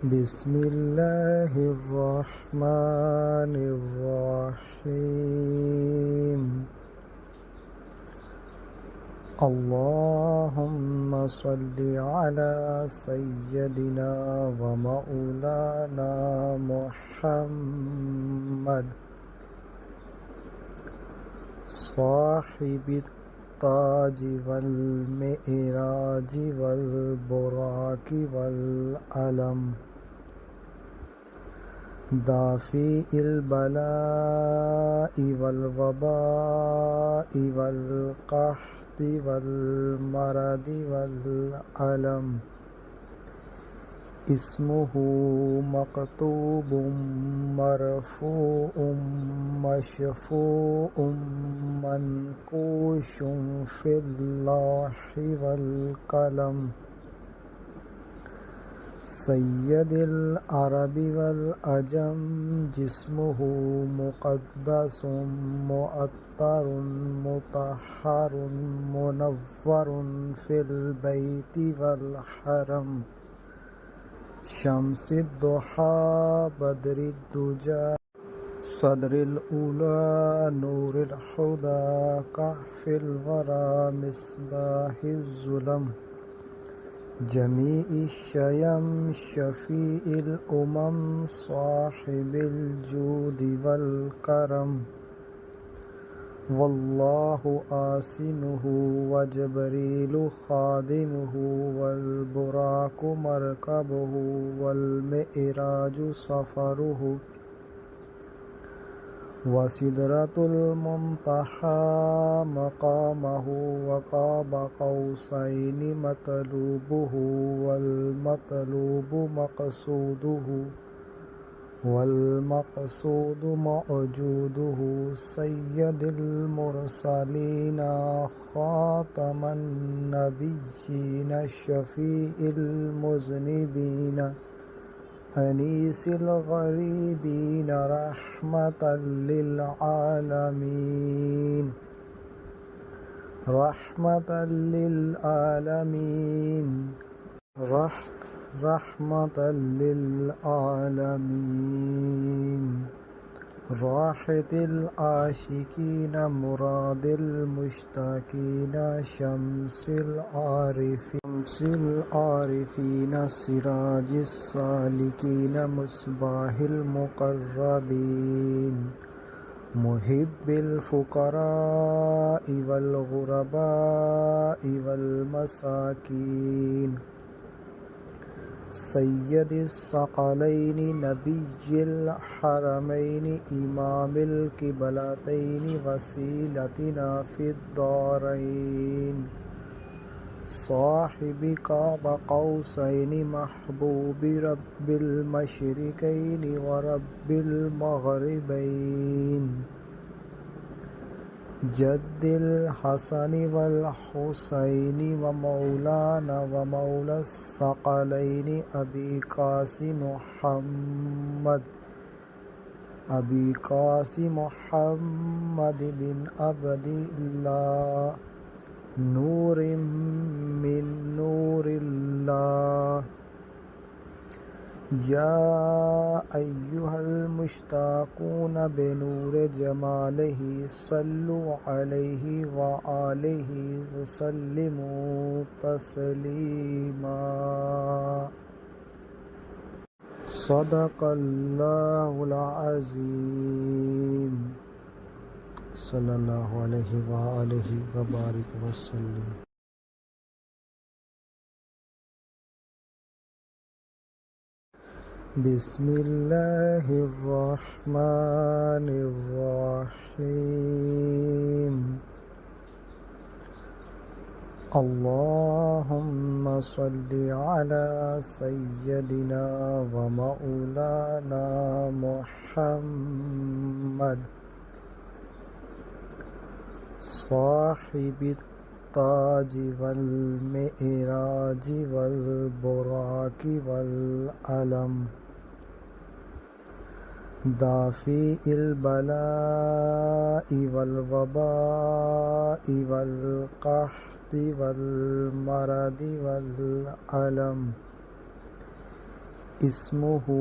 बिस्मिल्लाहिर्रहमानिर्रहीम। अल्लाहुम्मा सल्लि अला सय्यदिना व मौलाना मुहम्मद साहिबित ताज वल मिअराज वल बुराक वल अलम दाफ़ी इल बलाइ वल वबाइ वल क़हति वल मरदि वल अलम इस्मुहु मक्तूबुम मरफ़ूउम मशफ़ूउम मनकूशुम फ़िल लौहि वल क़लम सय्यदिल अरबि वल अजम जिस्मुहु मुक़द्दसुम मुअत्तरुन मुतहहरुन मुनव्वरुन फ़िल बैति वल हरम शम्सिद्दुहा बद्रिद्दुजा सदरिल उला नूरिल हुदा कहफ़िल वरा मिस्बाहिज़्ज़ुलम जमीइश्शयम शफ़ीइल उमम साहिबिल जूदि वल करम वल्लाहु आसिनुहु व जबरीलु खादिमुहु वल बुराकु मरकबुहु वल मिअराजु सफ़रुहु व सिदरतुल मुंतहा मक़ामहु व क़ाब क़ौसैनि मतलूबुहु वल मतलूबु मक़सूदुहु वल मक़सूदु मौजूदुहु सय्यदिल मुरसलीना ख़ातमन नबिय्यीना शफ़ीइल मुज़निबीना अनीसिल ग़रीबीना रहमतल लिल आलमीन रहमतल लिल आलमीन रहमतल लिल आलमीन राहतिल आशिकीना मुरादिल मुश्ताकीना शम्सिल आरिफीना सिराजिस सालिकीना मुस्बाहिल मुक़र्रबीन मुहिब्बिल फ़ुक़राइ वल ग़ुरबाइ वल मसाकीन सय्यदिस सक़लैनि नबिय्यिल हरमैनि इमामिल क़िबलतैनि वसीलतिना फ़िद्दारैन साहिबि क़ाब क़ौसैनि महबूबि रब्बिल मशरिक़ैनि व रब्बिल मग़रिबैन जद्दिल हसनि वल हुसैनि व मौलाना व मौलस सक़लैनि अबी क़ासिम मुहम्मद बिन अब्दिल्लाह नूरिम मिन नूरिल्लाह या अय्युहल मुश्ताक़ून बिनूरि जमालिही सल्लु अलैहि व आलिहि व सल्लिमू तस्लीमा सदक़ल्लाहुल अज़ीम सल्लल्लाहु अलैहि व आलिहि व बारिक वसल्लम। बिस्मिल्लाहिर्रहमानिर्रहीम। अल्लाहुम्मा सल्लि अला सय्यदिना व मौलाना मुहम्मद साहिबित ताज वल मिअराज वल बुराक वल अलम दाफ़ी इल बलाइ वल वबाइ वल क़हति वल मरदि वल अलम इस्मुहु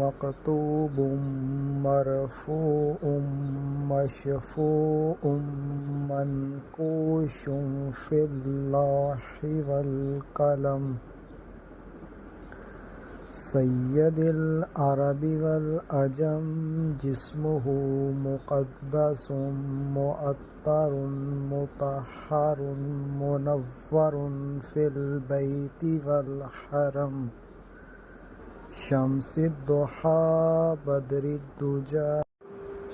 मकतूबुम मरफूउम मशफूउम मनकूशुम फिल लौहि वल कलम सय्यदिल अरबी वल अजम जिस्मुहु मुक़द्दसुम मुअत्तरुन मुतहहरुन मुनव्वरुन फिल बैति वल हरम शम्सिद्दुहा बद्रिद्दुजा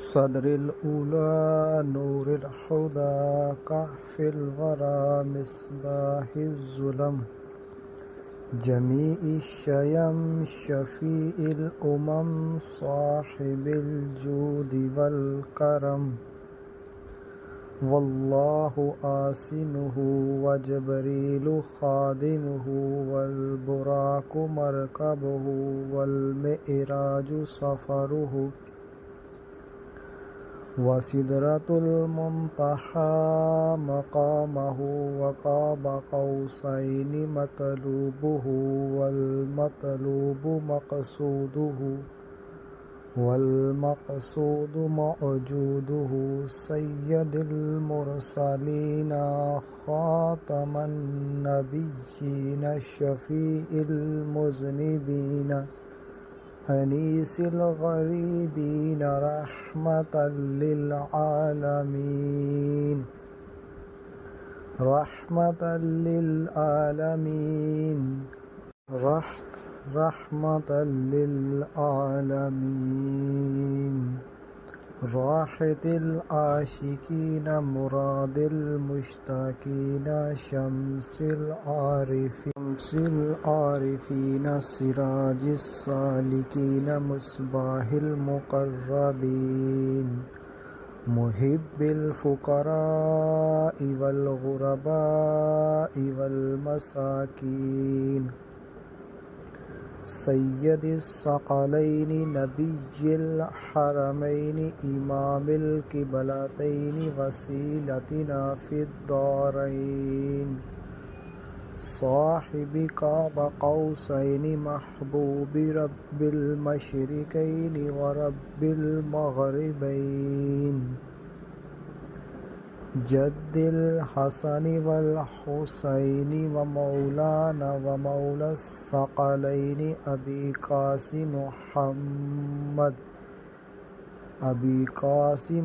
सदरिल उला नूरिल हुदा कहफिल वरा मिस्बाहिज़्ज़ुलम जमीइश्शयम शफीइल उमम साहिबिल जूदि वल करम वल्लाहु आसिनुहु व जबरीलु खादिमुहु वल बुराकु मरकबुहु वल मिअराजु सफरुहु व सिदरतुल मुंतहा मकामहु व क़ाब क़ौसैनि मतलूबुहु वल मतलूबु मक़सूदुहु वल मक़सूदु मौजूदुहु सय्यदिल मुरसलीन ख़ातमन नबिय्यीन शफ़ीइल मुज़निबीन अनीसिल गरीबीन रहमतल लिल आलमीन रहमतल लिल आलमीन रहमतल लिल आलमीन राहतिल आशिकीन मुरादिल मुश्ताकीन शम्सिल आरिफीन सिराजिस सालिकीन मुस्बाहिल मुक़र्रबीन मुहिब्बिल फुक़राइ वल ग़ुरबाइ वल मसाकीन सय्यदिस सकलैनि नबिय्यिल हरमैनि इमामिल क़िबलतैनि वसीलतिना फ़िद्दारैन साहिबि क़ाब क़ौसैनि महबूबि रब्बिल मशरिक़ैनि व रब्बिल मग़रिबैन जद्दिल हसनि वल हुसैनि व मौलाना व मौलस सकलैनि अबी क़ासिम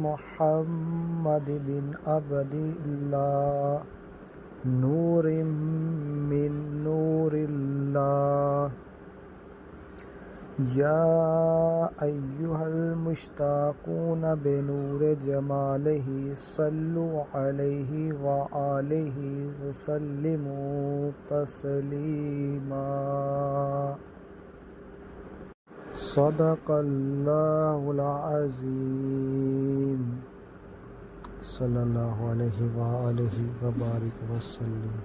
मुहम्मद बिन अब्दिल्लाह नूरिम मिन नूरिल्लाह या अय्युहल मुश्ताक़ून बिनूरि जमालिही सल्लु अलैहि व आलिहि व सल्लिमू तस्लीमा सदक़ल्लाहुल अज़ीम सल्लल्लाहु अलैहि व आलिहि व बारिक व सल्लिम।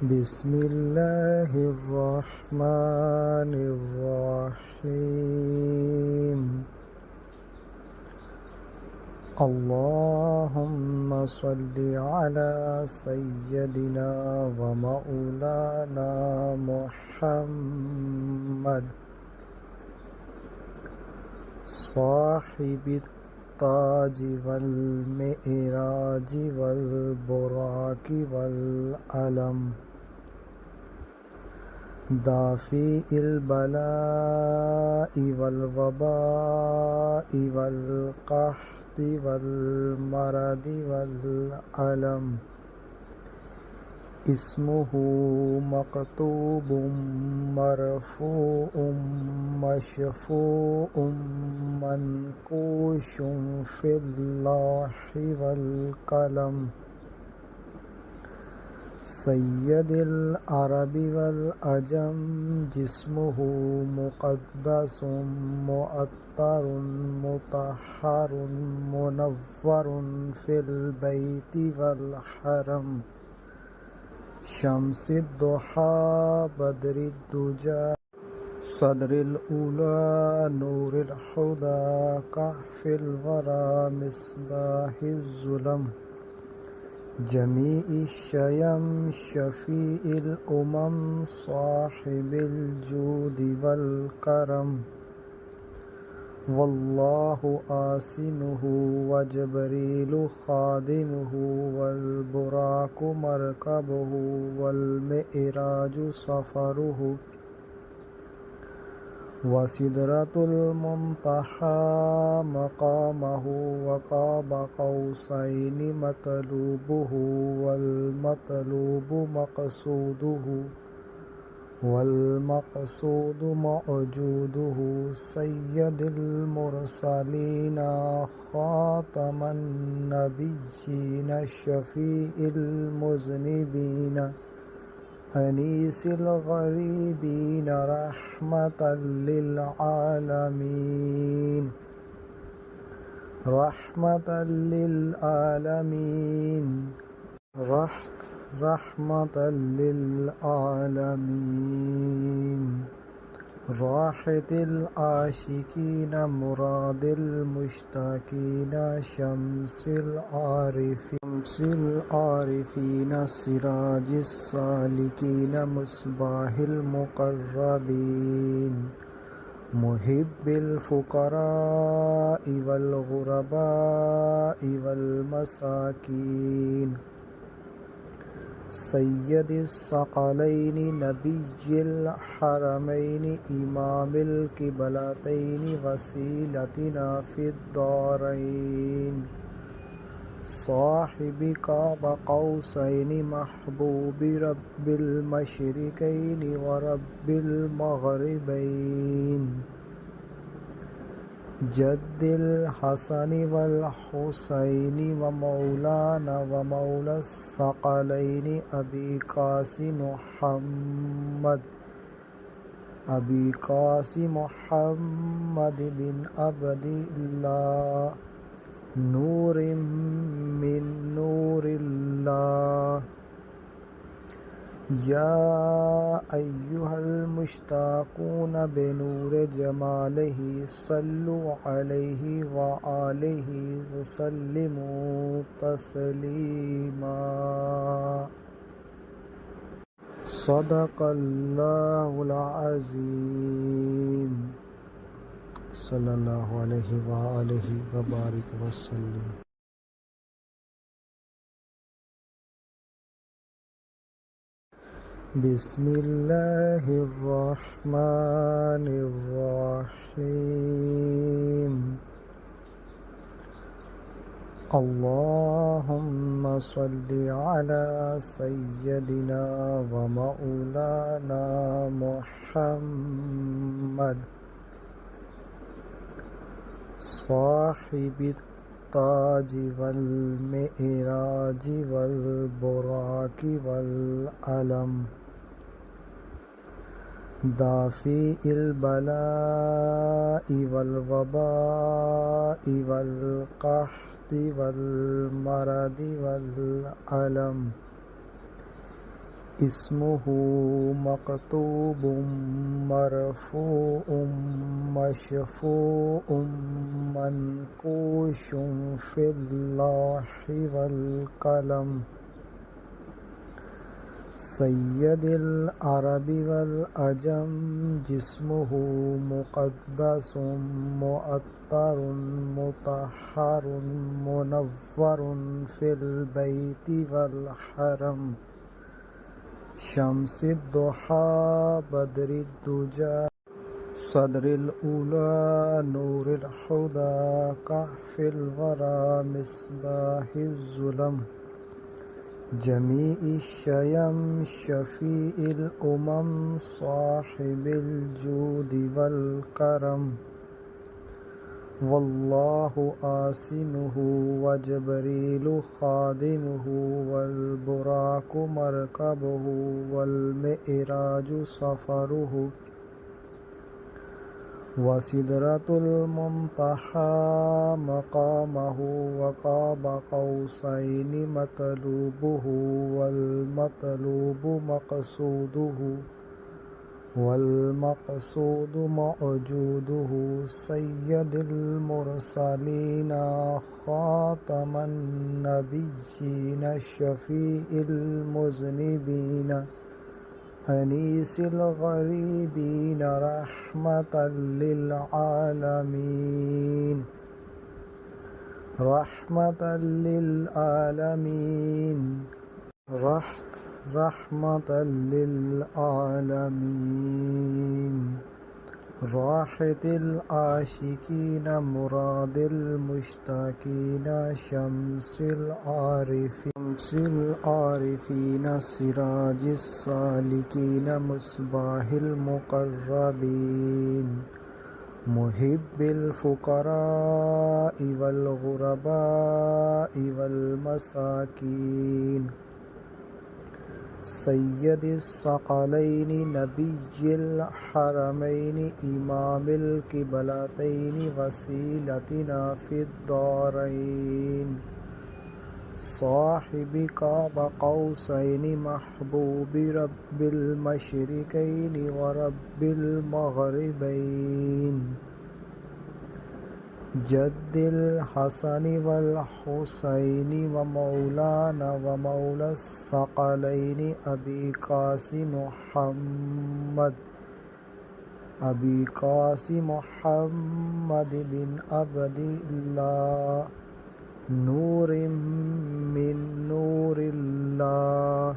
बिस्मिल्लाहिर्रहमानिर्रहीम अल्लाहुम्मा सल्लि अला सय्यदिना व मौलाना मुहम्मद साहिबित ताजि वल मिअराजि वल बुराकि वल अलम दाफ़िइल बलाइ वल वबाइ वल क़हति वल मरदि वल अलम इस्मुहु मकतूबुम मरफूउम मशफूउम मनकूशुम फिल लौहि वल कलम सय्यदिल अरबी वल अजम जिस्मुहु मुक़द्दसुम मुअत्तरुन मुतहहरुन मुनव्वरुन फिल बैति वल हरम शम्सिद्दुहा बद्रिद्दुजा सदरिल उला नूरिल हुदा कहफिल वरा मिस्बाहिज़्ज़ुलम جميع الشيم شفيع الأمم صاحب الجود والكرم والله آسنه وجبريل خادمه والبراق مركبه والمئراج سفره وسدرة المنتهى مقامه وقاب قوسين مطلوبه والمطلوب مقصوده والمقصود موجوده سيد المرسلين خاتم النبيين شفيع المذنبين أنيس الغريبين رحمة للعالمين رحمة للعالمين رحمة للعالمين راحة العاشقين مراد المشتاقين شمس العارفين سراج السالكين مصباح المقربين محب الفقراء والغرباء والمساكين سيد الثقلين نبي الحرمين إمام القبلتين وسيلتنا في الدارين صاحب قاب قوسين محبوب رب المشرقين ورب المغربين جد الحسن والحسين ومولانا ومولى الثقلين أبي قاسم محمد بن عبد الله نور من نور الله يا أيها المشتاقون بنور جماله صلوا عليه وآله وسلموا تسليما صدق الله العظيم صلى الله عليه وآله وبارك وسلم. بسم الله الرحمن الرحيم اللهم صل على سيدنا ومولانا محمد صاحب التاج والمئراج والبراق والعلم دافع البلاء والوباء والقحط والمرض والألم اسمه مكتوب مرفوع مشفوع منقوش في اللوح والقلم سيد العرب والعجم جسمه مقدس مؤطر مطهر منور في البيت والحرم شمس الضحى بدر الدجى صدر الأولى نور الهدى كهف الورى مصباح الظلم جميع الشيم شفيع الأمم صاحب الجود والكرم والله آسنه وجبريل خادمه والبراق مركبه والمئراج سفره وسدرة المنتهى مقامه وقاب قوسين مطلوبه والمطلوب مقصوده والمقصود موجوده سيد المرسلين خاتم النبيين شفيع المذنبين أنيس الغريبين رحمة للعالمين رحمة للعالمين رحمة للعالمين راحة العاشقين مراد المشتاقين شمس العارفين سراج السالكين مصباح المقربين محب الفقراء والغرباء والمساكين سيد الثقلين نبي الحرمين إمام القبلتين وسيلتنا في الدارين صاحب قاب قوسين محبوب رب المشرقين ورب المغربين جد الحسن والحسين ومولانا ومولى الثقلين أبي قاسم محمد بن عبد الله نور من نور الله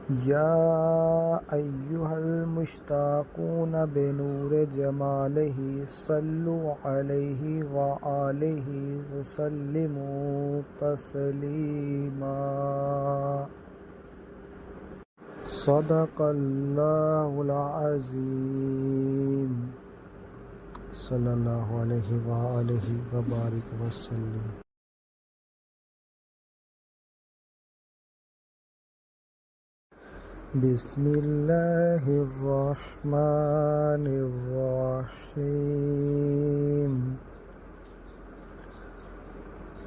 يا أيها المشتاقون بنور جماله صلوا عليه وآله وسلموا تسليما صدق الله العظيم صلى الله عليه وآله وبارك وسلم بسم الله الرحمن الرحيم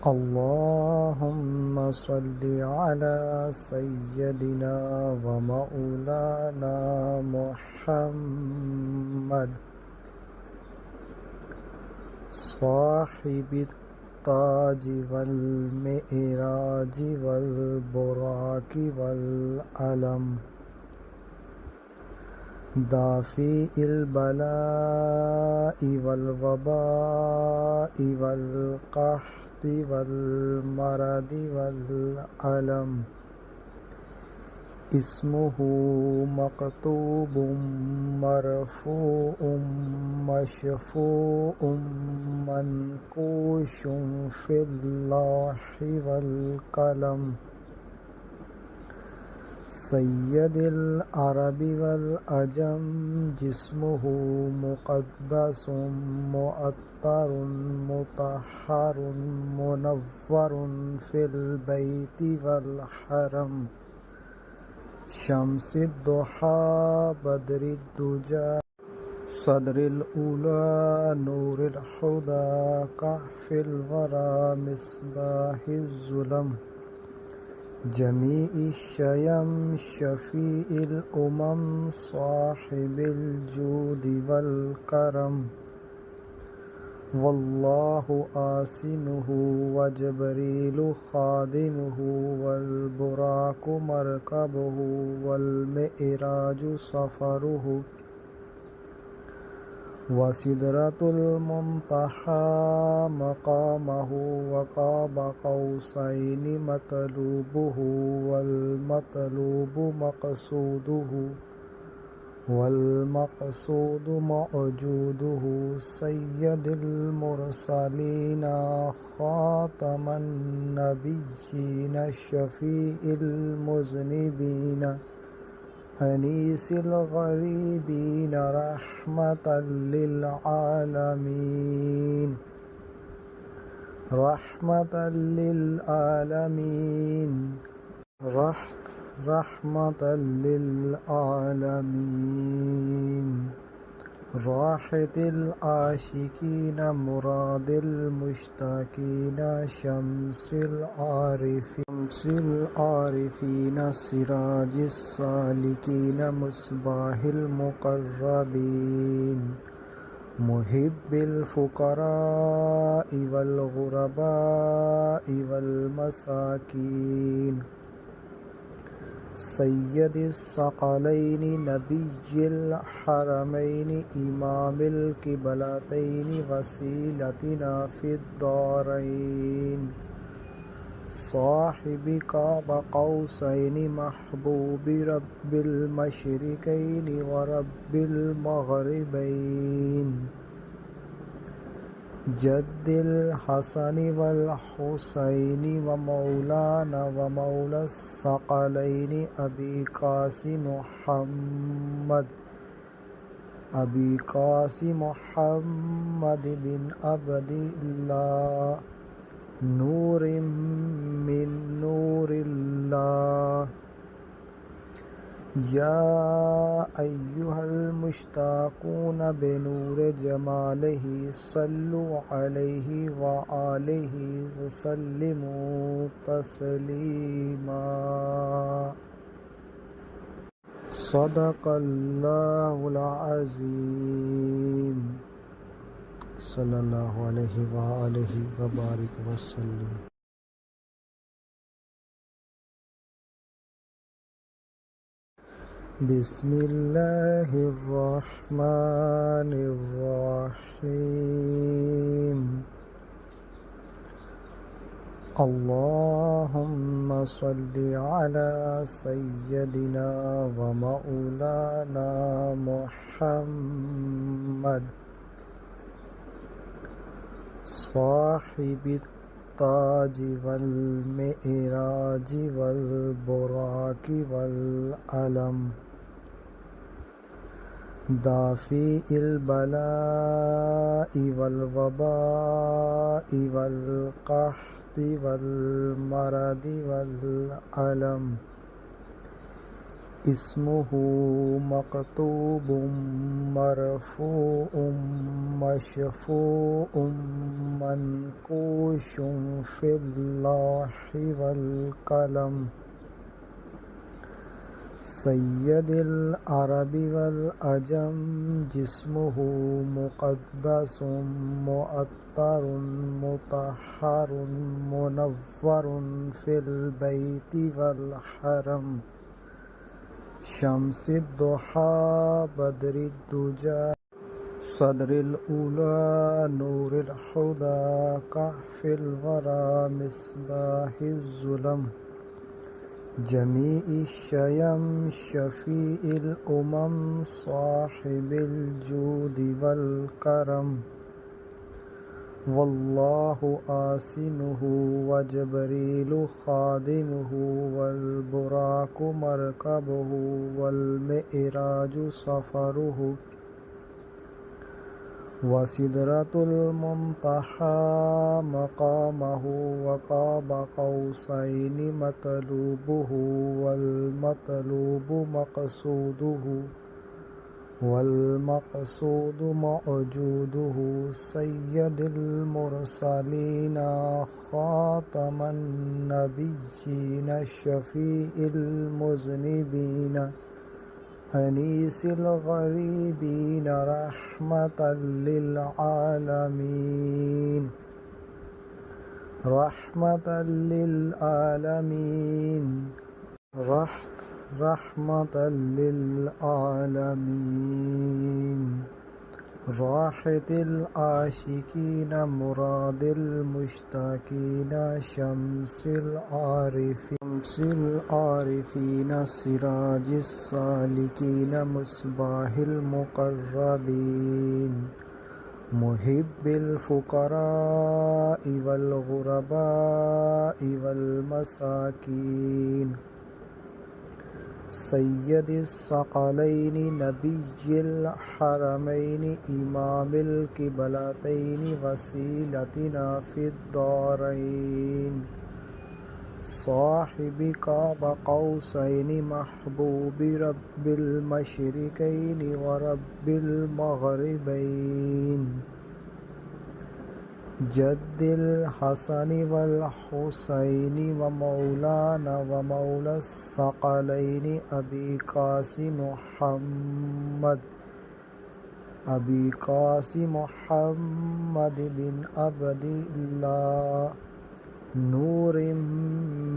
اللهم صل على سيدنا ومولانا محمد صاحب التاج والمعراج والبراق والعلم دافع البلاء والوباء والقحط والمرض والألم اسمه مكتوب مرفوع مشفوع منقوش في اللوح والقلم سيد العرب والعجم جسمه مقدس مؤطر مطهر منور في البيت والحرم شمس الضحى بدر الدجى صدر الأولى نور الهدى كهف الورى مصباح الظلم جميع الشيم شفيع الأمم صاحب الجود والكرم والله آسنه وجبريل خادمه والبراق مركبه والمئراج سفره وسدرة المنتهى مقامه وقاب قوسين مطلوبه والمطلوب مقصوده والمقصود موجوده سيد المرسلين خاتم النبيين شفيع المذنبين أنيس الغريبين رحمة للعالمين رحمة للعالمين رحمة للعالمين राहतिल आशिकीन मुरादिल मुश्ताकीन शम्सिल आरिफीन सिराजिस सालिकीन मुस्बाहिल मुक़र्रबीन मुहिब्बिल फुक़राइ वल ग़ुरबाइ वल मसाकीन सय्यदिस सकलैनि नबिय्यिल हरमैनि इमामिल क़िबलतैनि वसीलतिना फ़िद्दारैन साहिबि क़ाब क़ौसैनि महबूबि रब्बिल मशरिक़ैनि व रब्बिल मग़रिबैन जद्दिल हसनि वल हुसैनि व मौलाना व मौलस सकलैनि अबी क़ासिम मुहम्मद बिन अब्दिल्लाह नूरिम मिन नूरिल्लाह या अय्युहल मुश्ताक़ून बिनूरि जमालिही सल्लु अलैहि व आलिहि व सल्लिमू तस्लीमा। सदक़ल्लाहुल अज़ीम। सल्लल्लाहु अलैहि व आलिहि व बारिक व सल्लिम। बिस्मिल्लाहिर्रहमानिर्रहीम। अल्लाहुम्मा सल्लि अला सय्यदिना व मौलाना मुहम्मद साहिबित ताज वल मिअराज वल बुराक वल अलम दाफ़िइल बलाइ वल वबाइ वल क़हति वल मरदि वल अलम इस्मुहु मक्तूबुम मरफ़ूउम मशफ़ूउम मनक़ूशुम फ़िल लौहि वल क़लम सय्यदिल अरबि वल अजम जिस्मुहु मुक़द्दसुम मुअत्तरुन मुतहहरुन मुनव्वरुन फ़िल बैति वल हरम शम्सिद्दुहा बद्रिद्दुजा सदरिल उला नूरिल हुदा कहफ़िल वरा मिस्बाहिज़्ज़ुलम जमीइश शयम शफ़ीइल उमम साहिबिल जूदि वल करम वल्लाहु आसिनुहु व जबरीलु खादिमुहु वल बुराकु मरकबुहु वल मिअराजु सफ़रुहु व सिदरतुल मुंतहा मक़ामहु व क़ाब क़ौसैनि मतलूबुहु वल मतलूबु मक़सूदुहु वल मक़सूदु मौजूदुहु सय्यदिल मुरसलीन ख़ातमन नबिय्यीन शफ़ीइल मुज़निबीन अनीसिल ग़रीबीन रहमतल लिल आलमीन रहमतल लिल आलमीन रहमतल लिल आलमीन राहतिल आशिकीन मुरादिल मुश्ताकीन शम्सिल आरिफीन सिराजिस सालिकीन मुस्बाहिल मुक़र्रबीन मुहिब्बिल फुक़राइ वल ग़ुरबाइ वल मसाकीन सय्यदिस सकलैनि नबिय्यिल हरमैनि इमामिल क़िबलतैनि वसीलतिना फ़िद्दारैन साहिबि काब कौसैनि महबूबि रब्बिल मशरिकैनि व रब्बिल मग़रिबैन जद्दिल हसनि वल हुसैनि व मौलाना व मौला सकलैनि अबी कासिम मुहम्मद बिन अब्दिल्लाह नूरिम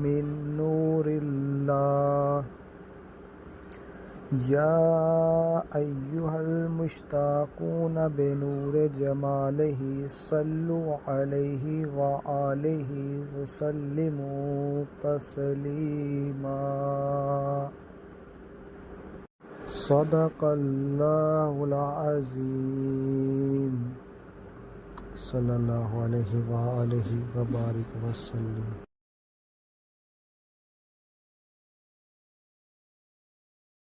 मिन नूरिल्लाह या अय्युहल मुश्ताक़ून बिनूर जमालिही सल्लु अलैहि व आलिहि वसल्लिमू तस्लीमा। सदक़ल्लाहुल अज़ीम। सल्लल्लाहु अलैहि व आलिहि व बारिक वसल्लम।